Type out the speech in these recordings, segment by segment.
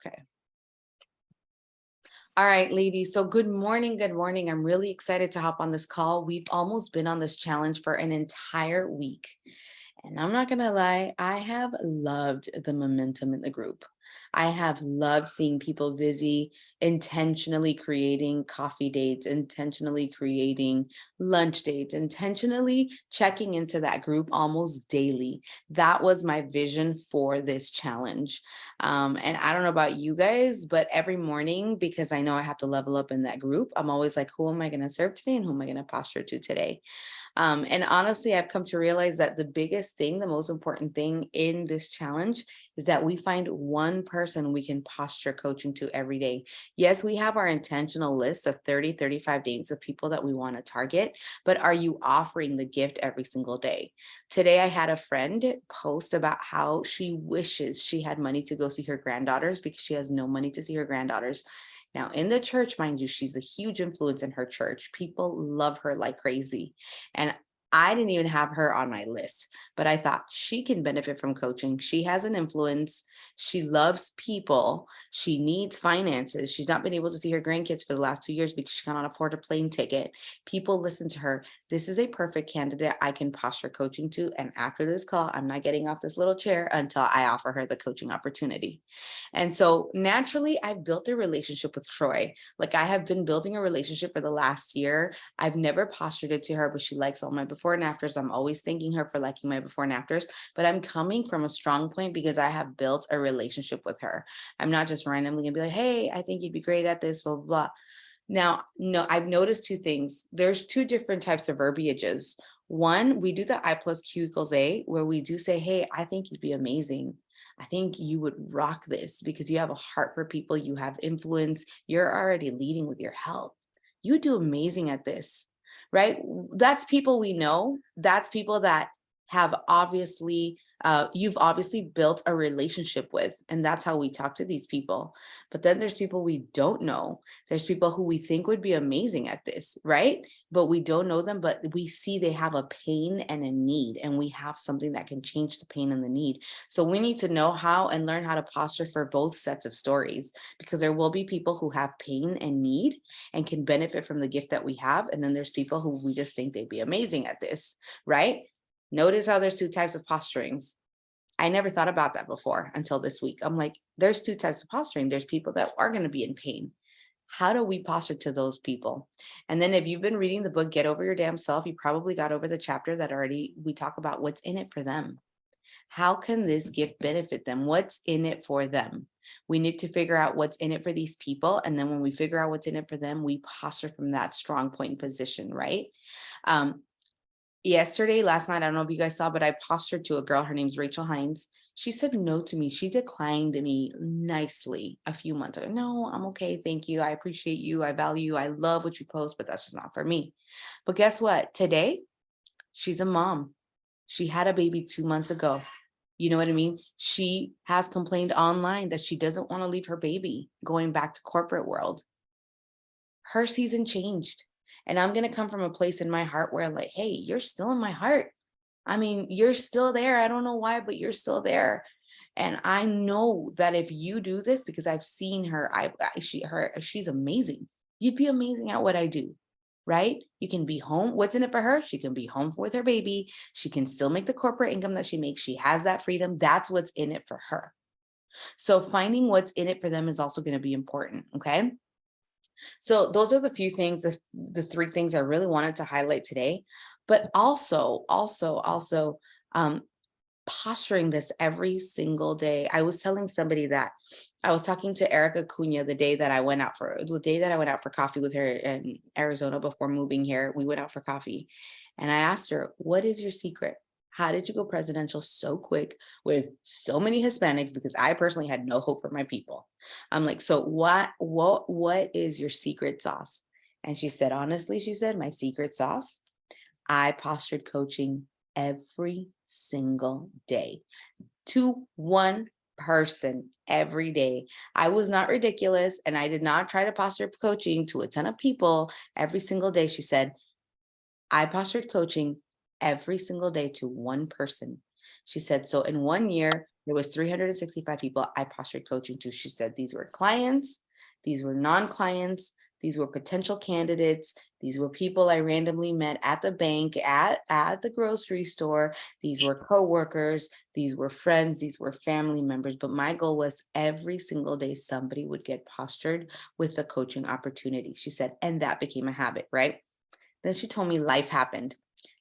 Okay. All right, ladies. So good morning. Good morning. I'm really excited to hop on this call. We've almost been on this challenge for an entire week. And I'm not going to lie, I have loved the momentum in the group. I have loved seeing people busy, intentionally creating coffee dates, intentionally creating lunch dates, intentionally checking into that group almost daily. That was my vision for this challenge. And I don't know about you guys, but every morning, because I know I have to level up in that group, I'm always like, who am I going to serve today and who am I going to posture to today? And honestly, I've come to realize that the biggest thing, the most important thing in this challenge is that we find one person we can posture coaching to every day. Yes, we have our intentional list of 30, 35 days of people that we want to target, but are you offering the gift every single day? Today, I had a friend post about how she wishes she had money to go see her granddaughters because she has no money to see her granddaughters. Now, in the church, mind you, she's a huge influence in her church. People love her like crazy. And I didn't even have her on my list, but I thought she can benefit from coaching. She has an influence. She loves people. She needs finances. She's not been able to see her grandkids for the last 2 years because she cannot afford a plane ticket. People listen to her. This is a perfect candidate I can posture coaching to. And after this call, I'm not getting off this little chair until I offer her the coaching opportunity. And so naturally, I've built a relationship with Troy. Like I have been building a relationship for the last year. I've never postured it to her, but she likes all my before and afters. I'm always thanking her for liking my before and afters, but I'm coming from a strong point because I have built a relationship with her. I'm not just randomly gonna be like, hey, I think you'd be great at this, blah, blah, blah. Now, no, I've noticed two things. There's two different types of verbiages. One, we do the I plus Q equals A, where we do say, hey, I think you'd be amazing. I think you would rock this because you have a heart for people, you have influence, you're already leading with your health. You would do amazing at this, right? That's people we know. That's people that have obviously, you've obviously built a relationship with, and that's how we talk to these people. But then there's people we don't know. There's people who we think would be amazing at this, right? But we don't know them, but we see they have a pain and a need, and we have something that can change the pain and the need. So we need to know how and learn how to posture for both sets of stories because there will be people who have pain and need and can benefit from the gift that we have. And then there's people who we just think they'd be amazing at this, right? Notice how there's two types of posturings. I never thought about that before until this week. I'm like, there's two types of posturing. There's people that are going to be in pain. How do we posture to those people? And then if you've been reading the book, Get Over Your Damn Self, you probably got over the chapter that already we talk about what's in it for them. How can this gift benefit them? What's in it for them? We need to figure out what's in it for these people. And then when we figure out what's in it for them, we posture from that strong point position, right? Um, last night, I don't know if you guys saw, but I postured to a girl. Her name's Rachel Hines. She said no to me. She declined me nicely a few months ago. No, I'm okay. Thank you. I appreciate you. I value you. I love what you post, but that's just not for me. But guess what? Today, she's a mom. She had a baby 2 months ago. You know what I mean? She has complained online that she doesn't want to leave her baby going back to corporate world. Her season changed. And I'm going to come from a place in my heart where like, hey, you're still in my heart. I mean, you're still there. I don't know why, but you're still there. And I know that if you do this, because I've seen her, she's amazing. You'd be amazing at what I do, right? You can be home. What's in it for her? She can be home with her baby. She can still make the corporate income that she makes. She has that freedom. That's what's in it for her. So finding what's in it for them is also going to be important. Okay. So those are the few things, the three things I really wanted to highlight today, but also, um, posturing this every single day. I was telling somebody that I was talking to Erica Cunha the day that I went out for coffee with her in Arizona before moving here. We went out for coffee and I asked her, what is your secret? How did you go presidential so quick with so many Hispanics? Because I personally had no hope for my people. I'm like, so what is your secret sauce? And she said, honestly, she said, my secret sauce, I postured coaching every single day to one person every day. I was not ridiculous and I did not try to posture coaching to a ton of people every single day. She said, I postured coaching every single day to one person. She said, so in 1 year, There was 365 people I postured coaching to. She said these were clients, these were non-clients, these were potential candidates, these were people I randomly met at the bank, at the grocery store, these were coworkers, these were friends, these were family members. But my goal was every single day somebody would get postured with a coaching opportunity. She said, and that became a habit, right? Then she told me life happened.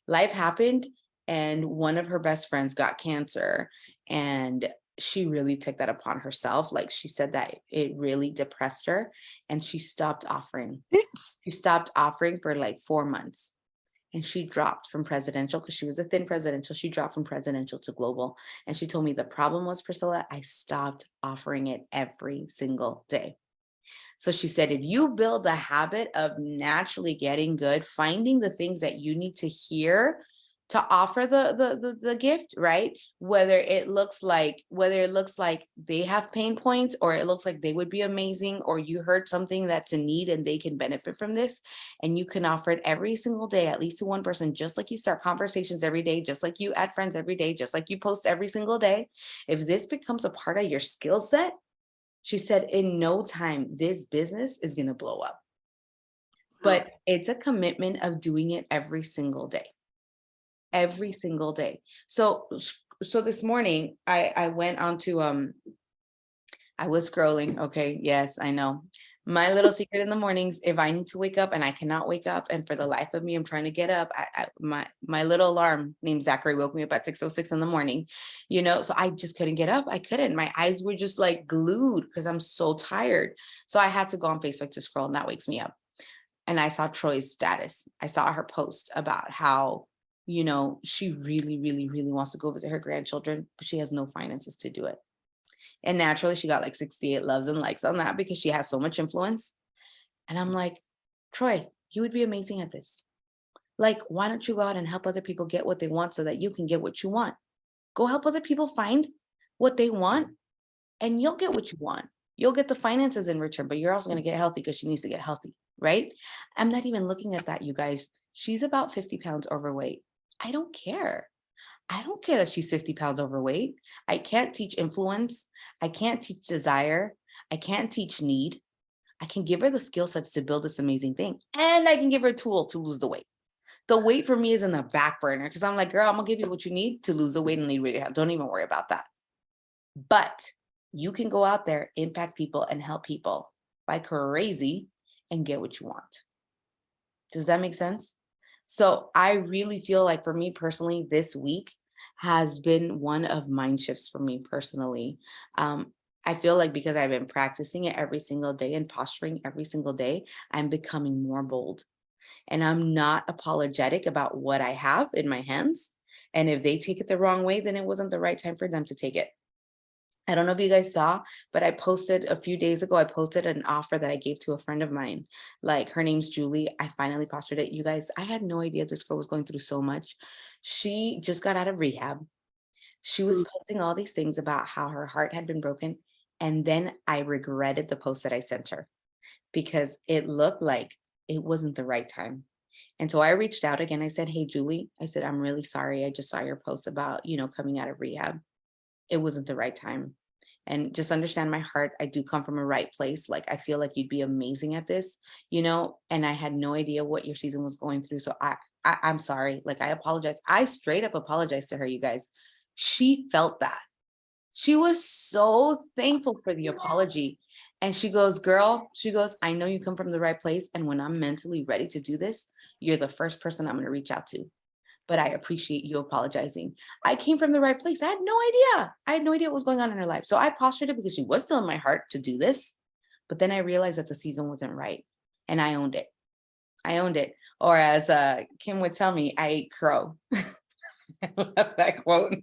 Life happened, and one of her best friends got cancer, and she really took that upon herself. Like, she said that it really depressed her, and she stopped offering. She stopped offering for like 4 months, and she dropped from presidential, because she was a thin presidential. She dropped from presidential to global. And she told me the problem was, Priscilla, I stopped offering it every single day. So she said, if you build the habit of naturally getting good, finding the things that you need to hear to offer the gift, right? Whether it looks like they have pain points, or it looks like they would be amazing, or you heard something that's a need and they can benefit from this, and you can offer it every single day, at least to one person, just like you start conversations every day, just like you add friends every day, just like you post every single day. If this becomes a part of your skill set, she said, in no time, this business is going to blow up. But it's a commitment of doing it every single day. Every single day. So this morning I went on to I was scrolling. Okay, yes, I know. My little secret in the mornings, if I need to wake up and I cannot wake up, and for the life of me, I'm trying to get up, my little alarm named Zachary woke me up at 6:06 in the morning, so I just couldn't get up. I couldn't. My eyes were just like glued because I'm so tired. So I had to go on Facebook to scroll, and that wakes me up. And I saw Troy's status. I saw her post about how, she really, really, really wants to go visit her grandchildren, but she has no finances to do it. And naturally, she got like 68 loves and likes on that because she has so much influence. And I'm like, Troy, you would be amazing at this. Like, why don't you go out and help other people get what they want so that you can get what you want? Go help other people find what they want, and you'll get what you want. You'll get the finances in return, but you're also going to get healthy because she needs to get healthy, right? I'm not even looking at that, you guys. She's about 50 pounds overweight. I don't care. I don't care that she's 50 pounds overweight. I can't teach influence. I can't teach desire. I can't teach need. I can give her the skill sets to build this amazing thing. And I can give her a tool to lose the weight. The weight for me is in the back burner because I'm like, girl, I'm going to give you what you need to lose the weight and lead really health. Don't even worry about that. But you can go out there, impact people, and help people like crazy and get what you want. Does that make sense? So I really feel like, for me personally, this week has been one of mind shifts for me personally. I feel like because I've been practicing it every single day and posturing every single day, I'm becoming more bold. And I'm not apologetic about what I have in my hands. And if they take it the wrong way, then it wasn't the right time for them to take it. I don't know if you guys saw, but I posted a few days ago, I posted an offer that I gave to a friend of mine. Like, her name's Julie. I finally postured it. You guys, I had no idea this girl was going through so much. She just got out of rehab. She was posting all these things about how her heart had been broken. And then I regretted the post that I sent her because it looked like it wasn't the right time. And so I reached out again. I said, hey, Julie, I said, I'm really sorry. I just saw your post about, coming out of rehab. It wasn't the right time. And just understand my heart. I do come from a right place. Like, I feel like you'd be amazing at this, and I had no idea what your season was going through. So I'm sorry. Like, I apologize. I straight up apologized to her, you guys. She felt that. She was so thankful for the apology. And she goes, girl, I know you come from the right place. And when I'm mentally ready to do this, you're the first person I'm going to reach out to. But I appreciate you apologizing. I came from the right place. I had no idea. I had no idea what was going on in her life. So I postured it because she was still in my heart to do this. But then I realized that the season wasn't right. And I owned it. Or as Kim would tell me, I ate crow. I love that quote.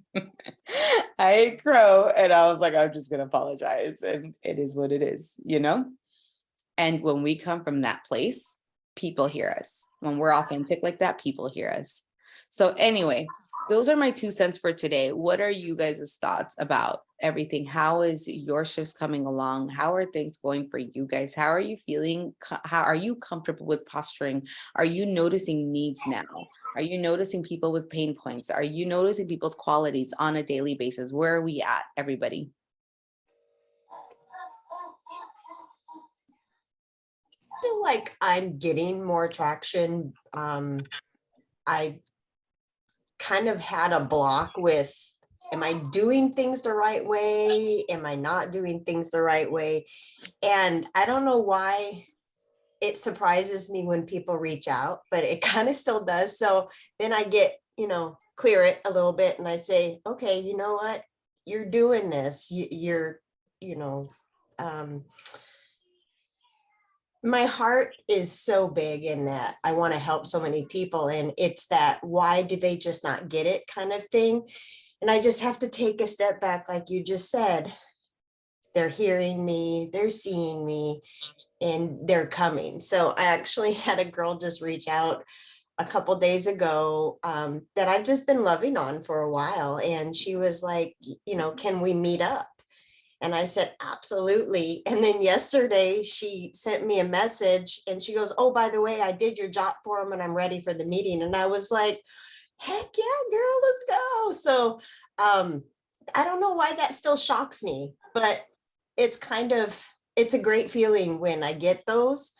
I ate crow. And I was like, I'm just going to apologize. And it is what it is, And when we come from that place, people hear us. When we're authentic like that, people hear us. So anyway, those are my 2 cents for today. What are you guys' thoughts about everything? How is your shifts coming along? How are things going for you guys? How are you feeling? How are you comfortable with posturing? Are you noticing needs now? Are you noticing people with pain points? Are you noticing people's qualities on a daily basis? Where are we at, everybody? I feel like I'm getting more traction. I kind of had a block with, am I doing things the right way? Am I not doing things the right way? And I don't know why it surprises me when people reach out, but it kind of still does. So then I get, clear it a little bit and I say, okay, you know what? You're doing this. You're, you know, um, my heart is so big in that I want to help so many people. And it's that, why do they just not get it kind of thing? And I just have to take a step back, like you just said. They're hearing me, they're seeing me, and they're coming. So I actually had a girl just reach out a couple days ago that I've just been loving on for a while. And she was like, can we meet up? And I said, absolutely. And then yesterday she sent me a message and she goes, oh, by the way, I did your job form and I'm ready for the meeting. And I was like, heck yeah, girl, let's go. So I don't know why that still shocks me, but it's a great feeling when I get those.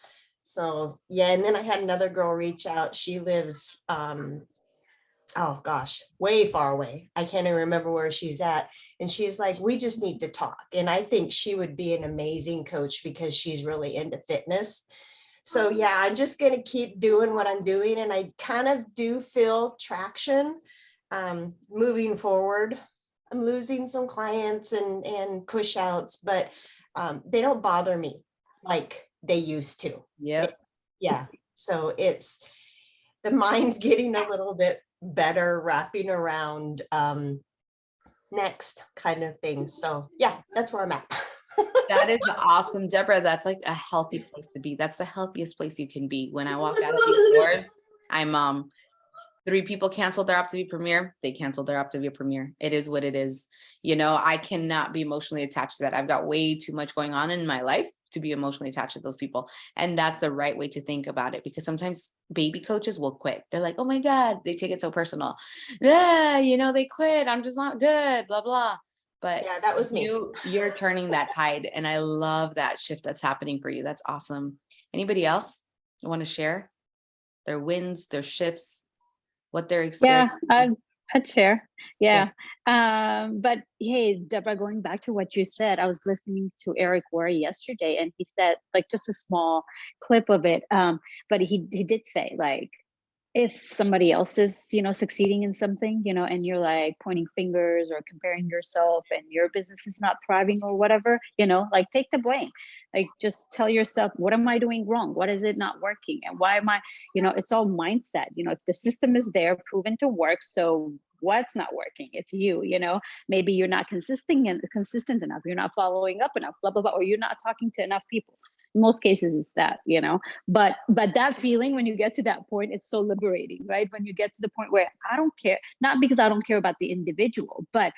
So yeah, and then I had another girl reach out. She lives, oh gosh, way far away. I can't even remember where she's at. And she's like, we just need to talk. And I think she would be an amazing coach because she's really into fitness. So yeah, I'm just going to keep doing what I'm doing. And I kind of do feel traction moving forward. I'm losing some clients and push outs, but they don't bother me like they used to. Yep. Yeah. So it's, the mind's getting a little bit better wrapping around next kind of thing. So yeah, that's where I'm at. That is awesome, Deborah. That's like a healthy place to be. That's the healthiest place you can be. When I walk out of these doors, I'm 3 people canceled their Optavia premiere. They canceled their Optavia premiere. It is what it is. I cannot be emotionally attached to that. I've got way too much going on in my life to be emotionally attached to those people. And that's the right way to think about it, because sometimes baby coaches will quit. They're like, oh my God, they take it so personal. Yeah, they quit. I'm just not good, blah, blah. But yeah, that was me. You're turning that tide. And I love that shift that's happening for you. That's awesome. Anybody else want to share their wins, their shifts, what they're Yeah, experiencing? I'd share. Yeah. But hey, Deborah, going back to what you said, I was listening to Eric Worre yesterday, and he said, like, just a small clip of it. But he did say, like, if somebody else is, succeeding in something, and you're like pointing fingers or comparing yourself and your business is not thriving or whatever, like, take the blame. Like, just tell yourself, what am I doing wrong? What is it not working? And why am I, it's all mindset. If the system is there, proven to work, so what's not working? It's you. Maybe you're not consistent enough, you're not following up enough, blah blah blah, or you're not talking to enough people. In most cases it's that, but that feeling, when you get to that point, it's so liberating, right? When you get to the point where I don't care, not because I don't care about the individual, but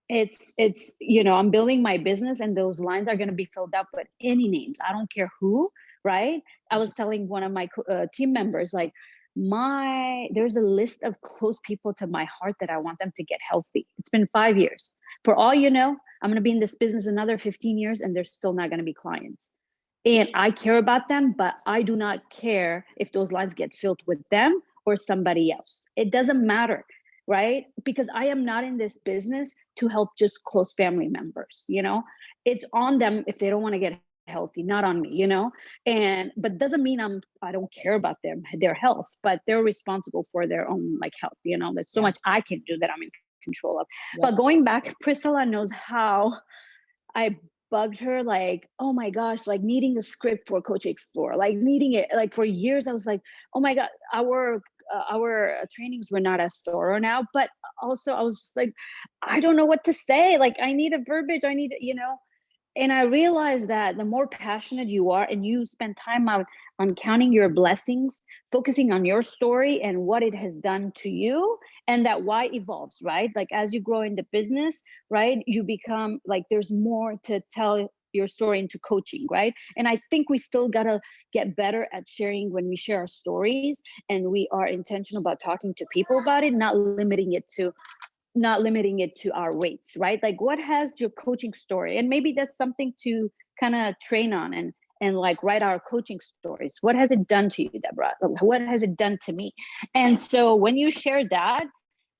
it's I'm building my business, and those lines are going to be filled up with any names, I don't care who, right? I was telling one of my team members, like, there's a list of close people to my heart that I want them to get healthy. It's been 5 years. For all you know, I'm going to be in this business another 15 years and they're still not going to be clients. And I care about them, but I do not care if those lines get filled with them or somebody else. It doesn't matter, right? Because I am not in this business to help just close family members, It's on them if they don't want to get healthy, not on me, but doesn't mean I don't care about their health, but they're responsible for their own, like, health. There's so much I can do that I'm in control of. But going back, Priscilla knows how I bugged her, like, oh my gosh, like, needing a script for Coach Explore, like needing it, like, for years. I was like, oh my God, our trainings were not as thorough now, but also I was like, I don't know what to say, like, I need a verbiage, I need, and I realized that the more passionate you are and you spend time on counting your blessings, focusing on your story and what it has done to you and that why evolves, right? Like as you grow in the business, right, you become like there's more to tell your story into coaching, right? And I think we still gotta get better at sharing when we share our stories, and we are intentional about talking to people about it, not limiting it to our weights, right? Like what has your coaching story? And maybe that's something to kind of train on, and like write our coaching stories. What has it done to you, Deborah? What has it done to me? And so when you share that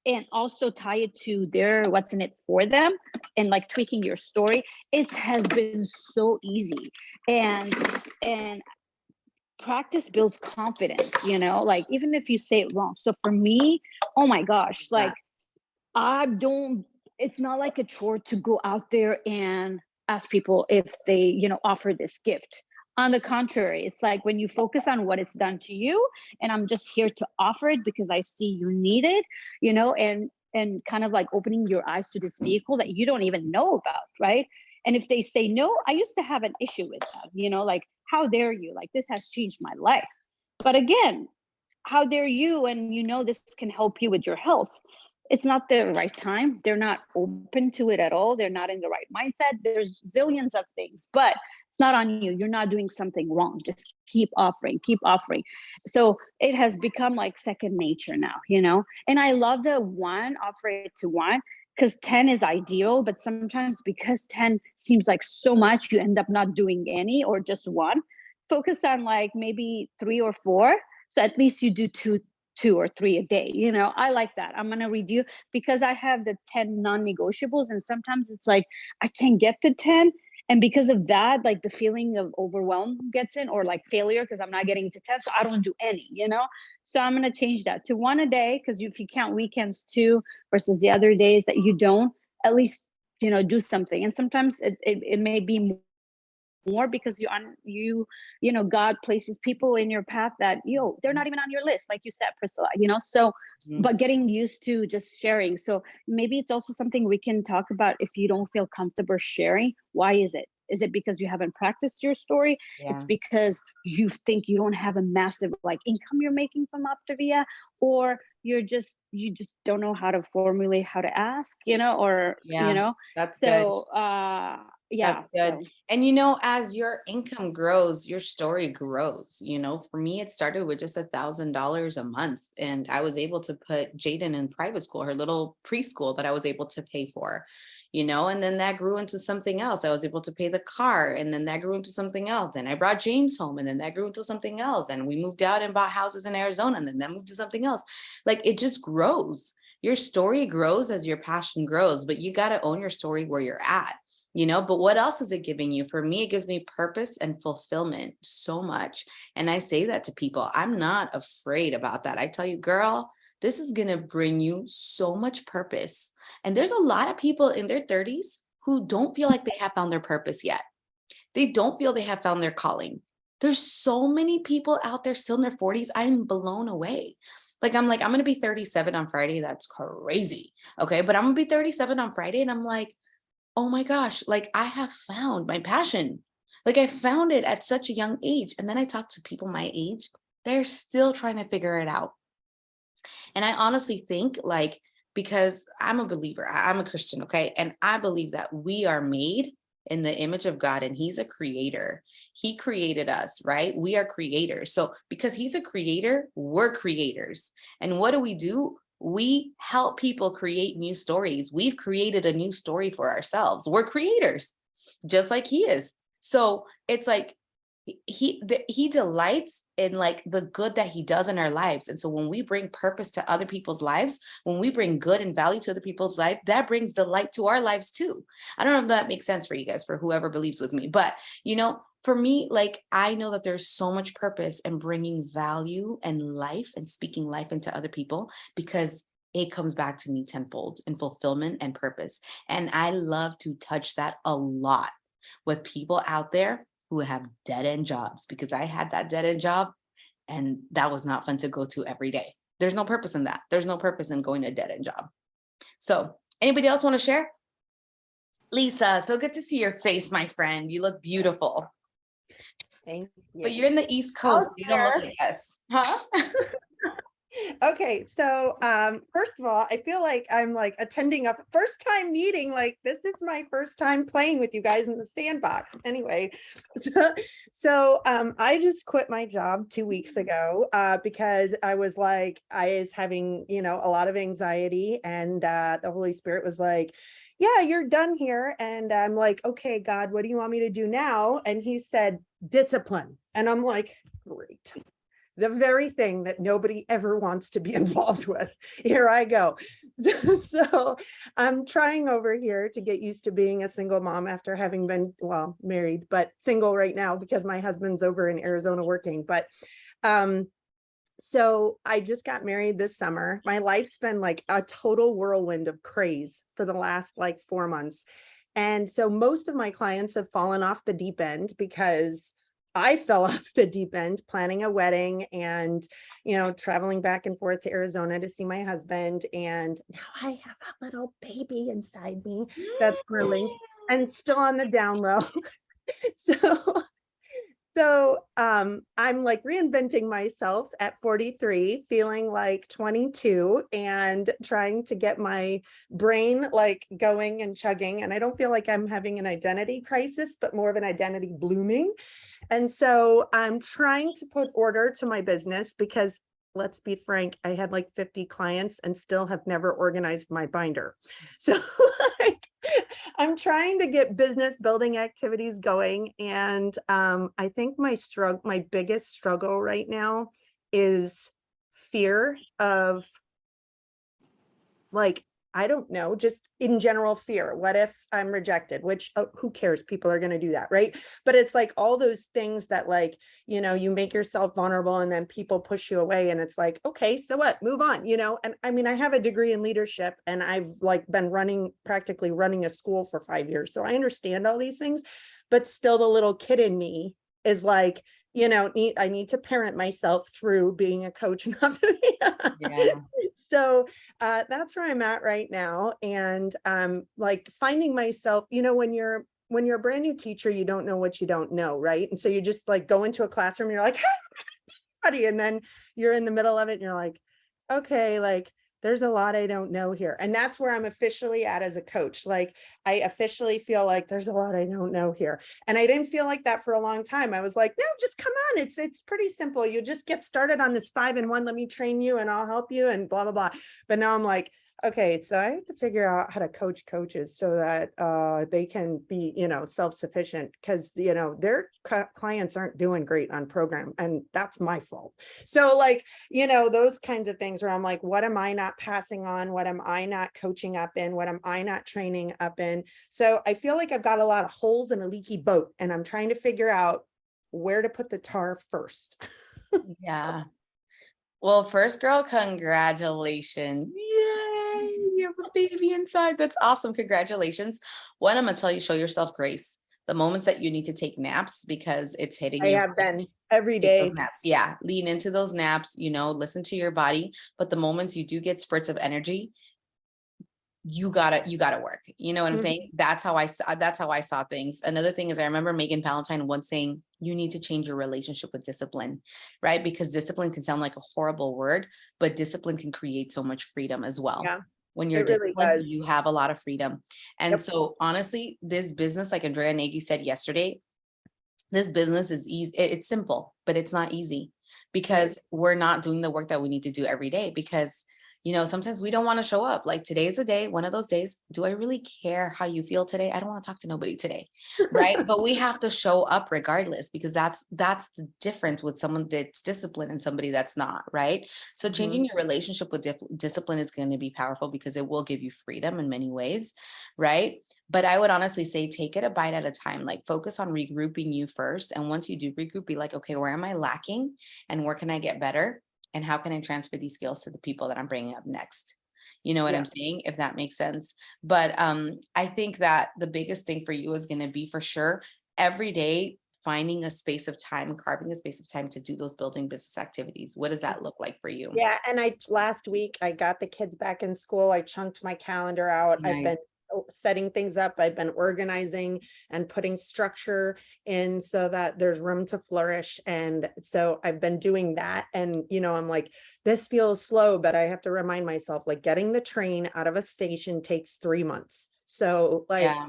and also tie it to their what's in it for them, and like tweaking your story, it has been so easy. And practice builds confidence, like even if you say it wrong. So for me, oh my gosh, like I don't, it's not like a chore to go out there and ask people if they, offer this gift. On the contrary, it's like when you focus on what it's done to you, and I'm just here to offer it because I see you need it, and kind of like opening your eyes to this vehicle that you don't even know about, right? And if they say no, I used to have an issue with that, like, how dare you? Like, this has changed my life. But again, how dare you? And this can help you with your health. It's not the right time. They're not open to it at all. They're not in the right mindset. There's zillions of things, but it's not on you. You're not doing something wrong. Just keep offering, keep offering. So it has become like second nature now, and I love the one, offer it to one, because 10 is ideal, but sometimes because 10 seems like so much, you end up not doing any or just one. Focus on like maybe 3 or 4. So at least you do two or 3 a day. I like that. I'm going to review because I have the 10 non-negotiables, and sometimes it's like I can't get to 10. And because of that, like the feeling of overwhelm gets in, or like failure because I'm not getting to 10. So I don't do any, So I'm going to change that to 1 a day, because if you count weekends 2 versus the other days that you don't, at least, do something. And sometimes it may be more because God places people in your path that they're not even on your list, like you said, Priscilla, so but getting used to just sharing. So maybe it's also something we can talk about. If you don't feel comfortable sharing, why is it because you haven't practiced your story? It's because you think you don't have a massive like income you're making from Optavia, or you just don't know how to formulate how to ask, or that's so good. yeah. That's good. So And as your income grows, your story grows. For me, it started with just $1,000 a month. And I was able to put Jaden in private school, her little preschool that I was able to pay for, and then that grew into something else. I was able to pay the car, and then that grew into something else. Then I brought James home, and then that grew into something else. And we moved out and bought houses in Arizona, and then that moved to something else. Like it just grows. Your story grows as your passion grows, but you got to own your story where you're at. But what else is it giving you? For me, it gives me purpose and fulfillment so much. And I say that to people. I'm not afraid about that. I tell you, girl, this is going to bring you so much purpose. And there's a lot of people in their 30s who don't feel like they have found their purpose yet. They don't feel they have found their calling. There's so many people out there still in their 40s. I'm blown away. I'm going to be 37 on Friday. That's crazy. Okay. But I'm going to be 37 on Friday. And I'm like, oh my gosh, like I have found my passion. Like I found it at such a young age. And then I talk to people my age, they're still trying to figure it out. And I honestly think because I'm a believer, I'm a Christian, okay? And I believe that we are made in the image of God, and he's a creator. He created us, right? We are creators. So because he's a creator, we're creators. And what do? We help people create new stories. We've created a new story for ourselves. We're creators, just like he is. So it's like he delights in like the good that he does in our lives. And so when we bring purpose to other people's lives, when we bring good and value to other people's life, that brings delight to our lives too. I don't know if that makes sense for you guys, for whoever believes with me, but for me, like, I know that there's so much purpose in bringing value and life and speaking life into other people, because it comes back to me tenfold in fulfillment and purpose. And I love to touch that a lot with people out there who have dead-end jobs, because I had that dead-end job and that was not fun to go to every day. There's no purpose in that. There's no purpose in going to a dead-end job. So anybody else want to share? Lisa, so good to see your face, my friend. You look beautiful. Thank you. But you're in the East Coast. You don't look like us. Huh? Okay, so first of all, I feel like I'm like attending a first time meeting. Like this is my first time playing with you guys in the sandbox. Anyway, so I just quit my job 2 weeks ago because I was like, I was having, you know, a lot of anxiety, and the Holy Spirit was like, yeah, you're done here. And I'm like, okay, God, what do you want me to do now? And he said, discipline. And I'm like, great, the very thing that nobody ever wants to be involved with. Here I go. So I'm trying over here to get used to being a single mom after having been, well, married, but single right now because my husband's over in Arizona working. But so I just got married this summer. My life's been like a total whirlwind of craze for the last like 4 months. And so most of my clients have fallen off the deep end because I fell off the deep end planning a wedding and, you know, traveling back and forth to Arizona to see my husband. And now I have a little baby inside me that's growing and still on the down low. So I'm like reinventing myself at 43, feeling like 22 and trying to get my brain like going and chugging. And I don't feel like I'm having an identity crisis, but more of an identity blooming. And so I'm trying to put order to my business because let's be frank, I had like 50 clients and still have never organized my binder. So like, I'm trying to get business building activities going. And I think my biggest struggle right now is fear of like, I don't know, just in general fear. What if I'm rejected? Which who cares? People are going to do that, right? But it's like all those things that like, you know, you make yourself vulnerable and then people push you away. And it's like, okay, so what? Move on, you know? And I mean, I have a degree in leadership and I've like been practically running a school for 5 years. So I understand all these things, but still the little kid in me is like, you know, I need to parent myself through being a coach. Yeah. So that's where I'm at right now. And like finding myself, you know, when you're a brand new teacher, you don't know what you don't know, right? And so you just like go into a classroom, you're like, hey, everybody, and then you're in the middle of it and you're like, okay, like there's a lot I don't know here. And that's where I'm officially at as a coach. Like I officially feel like there's a lot I don't know here. And I didn't feel like that for a long time. I was like, no, just come on. It's pretty simple. You just get started on this 5-in-1. Let me train you and I'll help you and blah, blah, blah. But now I'm like, okay, so I have to figure out how to coach coaches so that they can be, you know, self-sufficient because, you know, their clients aren't doing great on program and that's my fault. So like, you know, those kinds of things where I'm like, what am I not passing on? What am I not coaching up in? What am I not training up in? So I feel like I've got a lot of holes in a leaky boat and I'm trying to figure out where to put the tar first. Yeah. Well, first girl, congratulations. Yay, you have a baby inside. That's awesome. Congratulations. One, I'm gonna tell you, show yourself grace. The moments that you need to take naps because it's hitting I you. have been every Take those day. naps. Yeah, lean into those naps, you know, listen to your body. But the moments you do get spurts of energy, you gotta work. You know what I'm Mhm. saying? That's how I saw things. Another thing is I remember Megan Valentine once saying, you need to change your relationship with discipline, right? Because discipline can sound like a horrible word, but discipline can create so much freedom as well. Yeah, When you're it really disciplined, does. you have a lot of freedom. And Yep. so honestly, this business, like Andrea Nagy said yesterday, this business is easy. It's simple, but it's not easy because we're not doing the work that we need to do every day because, you know, sometimes we don't want to show up. Like today's a day, one of those days. Do I really care how you feel today? I don't want to talk to nobody today. Right. But we have to show up regardless because that's the difference with someone that's disciplined and somebody that's not. Right. So changing your relationship with discipline is going to be powerful because it will give you freedom in many ways. Right. But I would honestly say take it a bite at a time, like focus on regrouping you first. And once you do regroup, be like, okay, where am I lacking and where can I get better? And how can I transfer these skills to the people that I'm bringing up next? You know what Yeah. I'm saying? If that makes sense. But I think that the biggest thing for you is going to be for sure every day finding a space of time, carving a space of time to do those building business activities. What does that look like for you? Yeah, and last week I got the kids back in school. I chunked my calendar out. I've Nice. been setting things up. I've been organizing and putting structure in so that there's room to flourish. And so I've been doing that. And, I'm like, this feels slow, but I have to remind myself, like, getting the train out of a station takes 3 months. So like, Yeah.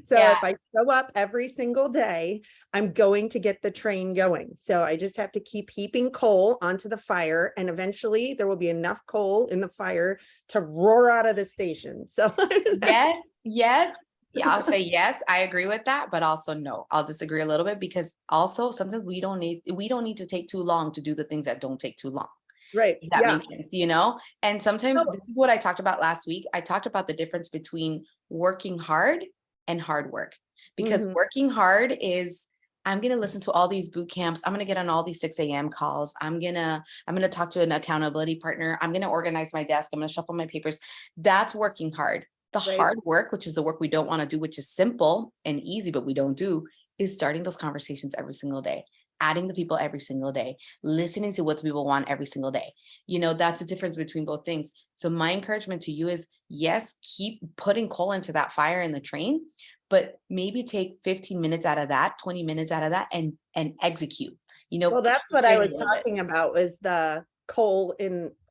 So Yeah. if I show up every single day, I'm going to get the train going. So I just have to keep heaping coal onto the fire, and eventually there will be enough coal in the fire to roar out of the station. So Yes, yes. Yeah, I'll say yes, I agree with that, but also no, I'll disagree a little bit, because also sometimes we don't need to take too long to do the things that don't take too long. right. If that Yeah. makes sense. And sometimes this is what I talked about last week. I talked about the difference between working hard and hard work, because Mhm. working hard is, I'm going to listen to all these boot camps. I'm going to get on all these 6 a.m. calls. I'm going to talk to an accountability partner. I'm going to organize my desk. I'm going to shuffle my papers. That's working hard. The Right. hard work, which is the work we don't want to do, which is simple and easy, but we don't do, is starting those conversations every single day, adding the people every single day, listening to what the people want every single day. That's the difference between both things. So my encouragement to you is, yes, keep putting coal into that fire in the train, but maybe take 15 minutes out of that, 20 minutes out of that, and execute. Well, that's what I was talking about, was the coal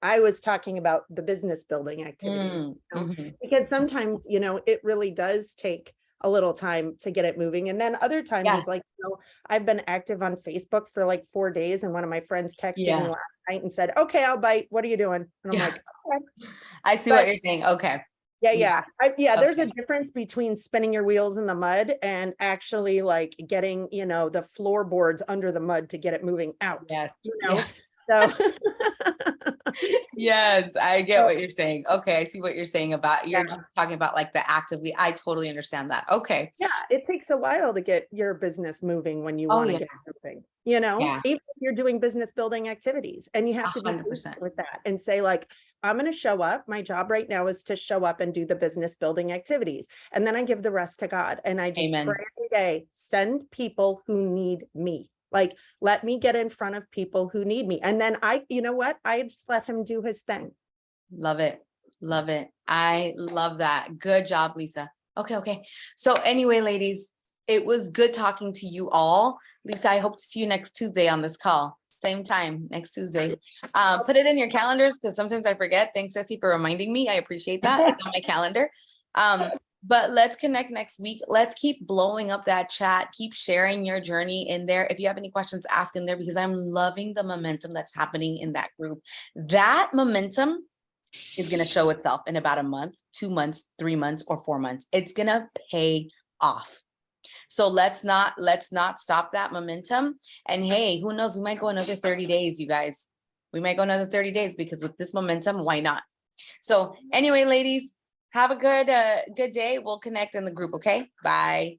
I was talking about the business building activity. Because sometimes, it really does take a little time to get it moving. And then other times Yeah. it's like, I've been active on Facebook for like 4 days, and one of my friends texted me Yeah. last night and said, okay, I'll bite. What are you doing? And I'm Yeah. like, okay. I see what you're saying. Okay. Yeah. There's a Okay. difference between spinning your wheels in the mud and actually like getting, the floorboards under the mud to get it moving out, Yes. So Yes, I get what you're saying. Okay, I see what you're saying about, you're Yeah. just talking about like the actively. I totally understand that. Okay. yeah, it takes a while to get your business moving when you Oh want to yeah. get moving, Yeah. even if you're doing business building activities, and you have to be 100%. patient with that and say like, I'm going to show up. My job right now is to show up and do the business building activities. And then I give the rest to God. And I just Amen. pray every day, send people who need me. Like, let me get in front of people who need me. And then you know what? I just let him do his thing. Love it. Love it. I love that. Good job, Lisa. Okay. So anyway, ladies, it was good talking to you all. Lisa, I hope to see you next Tuesday on this call. Same time next Tuesday. Put it in your calendars, because sometimes I forget. Thanks, Ceci, for reminding me. I appreciate that. It's on my calendar. But let's connect next week. Let's keep blowing up that chat. Keep sharing your journey in there. If you have any questions, ask in there, because I'm loving the momentum that's happening in that group. That momentum is going to show itself in about a month, 2 months, 3 months, or 4 months. It's going to pay off. So let's not stop that momentum. And hey, who knows? We might go another 30 days, you guys. We might go another 30 days, because with this momentum, why not? So anyway, ladies, have a good day. We'll connect in the group. Okay. Bye.